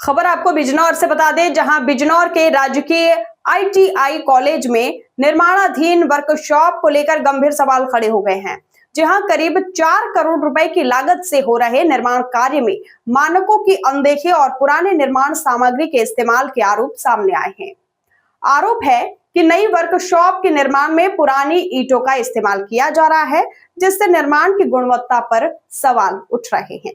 खबर आपको बिजनौर से बता दें, जहां बिजनौर के राजकीय ITI कॉलेज में निर्माणाधीन वर्कशॉप को लेकर गंभीर सवाल खड़े हो गए हैं। जहां करीब 4 करोड़ रुपए की लागत से हो रहे निर्माण कार्य में मानकों की अनदेखी और पुराने निर्माण सामग्री के इस्तेमाल के आरोप सामने आए हैं। आरोप है कि नई वर्कशॉप के निर्माण में पुरानी ईंटों का इस्तेमाल किया जा रहा है, जिससे निर्माण की गुणवत्ता पर सवाल उठ रहे हैं।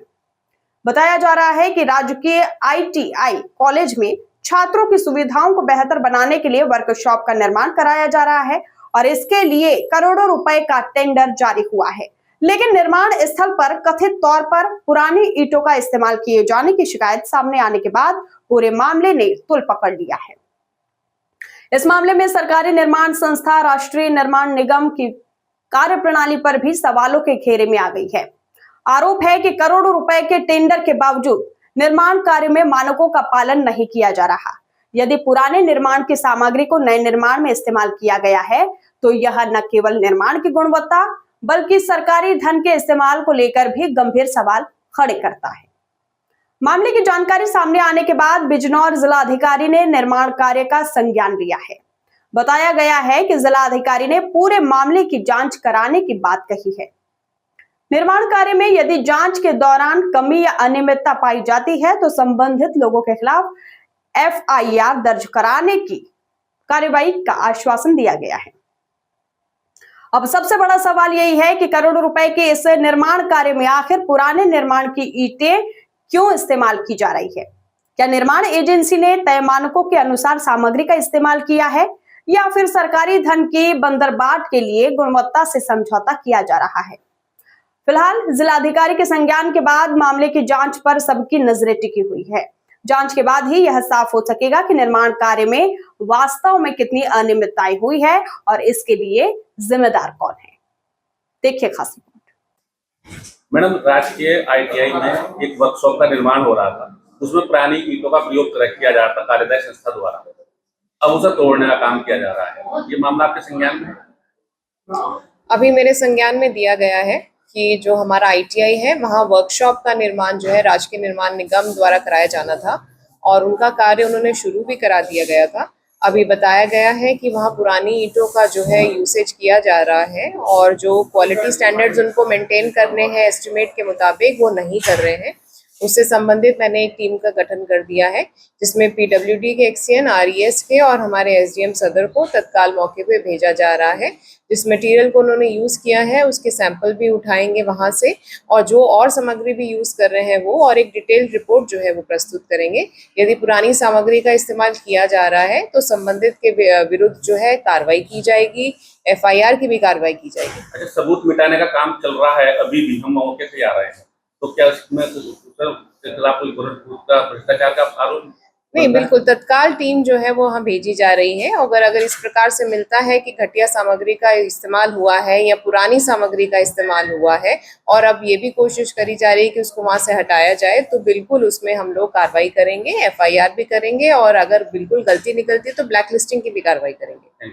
बताया जा रहा है कि राजकीय ITI कॉलेज में छात्रों की सुविधाओं को बेहतर बनाने के लिए वर्कशॉप का निर्माण कराया जा रहा है और इसके लिए करोड़ों रुपए का टेंडर जारी हुआ है। लेकिन निर्माण स्थल पर कथित तौर पर पुरानी ईंटों का इस्तेमाल किए जाने की शिकायत सामने आने के बाद पूरे मामले ने तूल पकड़ लिया है। इस मामले में सरकारी निर्माण संस्था राष्ट्रीय निर्माण निगम की कार्यप्रणाली पर भी सवालों के घेरे में आ गई है। आरोप है कि करोड़ों रुपए के टेंडर के बावजूद निर्माण कार्य में मानकों का पालन नहीं किया जा रहा। यदि पुराने निर्माण की सामग्री को नए निर्माण में इस्तेमाल किया गया है तो यह न केवल निर्माण की गुणवत्ता बल्कि सरकारी धन के इस्तेमाल को लेकर भी गंभीर सवाल खड़े करता है। मामले की जानकारी सामने आने के बाद बिजनौर जिलाधिकारी ने निर्माण कार्य का संज्ञान लिया है। बताया गया है कि जिलाधिकारी ने पूरे मामले की जांच कराने की बात कही है। निर्माण कार्य में यदि जांच के दौरान कमी या अनियमितता पाई जाती है तो संबंधित लोगों के खिलाफ FIR दर्ज कराने की कार्रवाई का आश्वासन दिया गया है। अब सबसे बड़ा सवाल यही है कि करोड़ों रुपए के इस निर्माण कार्य में आखिर पुराने निर्माण की ईंटें क्यों इस्तेमाल की जा रही है? क्या निर्माण एजेंसी ने तय मानकों के अनुसार सामग्री का इस्तेमाल किया है या फिर सरकारी धन की बंदरबाट के लिए गुणवत्ता से समझौता किया जा रहा है? फिलहाल जिलाधिकारी के संज्ञान के बाद मामले की जांच पर सबकी नजरें टिकी हुई है। जांच के बाद ही यह साफ हो सकेगा कि निर्माण कार्य में वास्तव में कितनी अनियमितताएं हुई है और इसके लिए जिम्मेदार कौन है। देखिए खास रिपोर्ट। मैडम, राजकीय ITI में एक वर्कशॉप का निर्माण हो रहा था, उसमें पुरानी ईंटों का प्रयोग किया जा रहा था कार्यदायी संस्था द्वारा। अब उसे तोड़ने का काम किया जा रहा है। ये मामला आपके संज्ञान में? अभी मेरे संज्ञान में दिया गया है कि जो हमारा ITI है वहाँ वर्कशॉप का निर्माण जो है राजकीय निर्माण निगम द्वारा कराया जाना था और उनका कार्य उन्होंने शुरू भी करा दिया गया था। अभी बताया गया है कि वहाँ पुरानी ईंटों का जो है यूसेज किया जा रहा है और जो क्वालिटी स्टैंडर्ड्स उनको मेंटेन करने हैं एस्टिमेट के मुताबिक वो नहीं कर रहे हैं। उससे संबंधित मैंने एक टीम का गठन कर दिया है जिसमें PWD के एक्सियन, RES के और हमारे SDM सदर को तत्काल मौके पे भेजा जा रहा है। जिस मटेरियल को उन्होंने यूज़ किया है उसके सैंपल भी उठाएंगे वहाँ से और जो और सामग्री भी यूज़ कर रहे हैं वो और एक डिटेल्ड रिपोर्ट जो है वो प्रस्तुत करेंगे। यदि पुरानी सामग्री का इस्तेमाल किया जा रहा है तो संबंधित के विरुद्ध जो है कार्रवाई की जाएगी, FIR की भी कार्रवाई की जाएगी। अच्छा, सबूत मिटाने का काम चल रहा है, अभी भी हम मौके से आ रहे हैं, तो क्या इसमें भ्रष्टाचार का आरोप? नहीं, बिल्कुल तत्काल टीम जो है वो वहाँ भेजी जा रही है। अगर इस प्रकार से मिलता है कि घटिया सामग्री का इस्तेमाल हुआ है या पुरानी सामग्री का इस्तेमाल हुआ है और अब ये भी कोशिश करी जा रही है कि उसको वहाँ से हटाया जाए, तो बिल्कुल उसमें हम लोग कार्रवाई करेंगे, FIR भी करेंगे और अगर बिल्कुल गलती निकलती है तो ब्लैक लिस्टिंग की भी कार्रवाई करेंगे।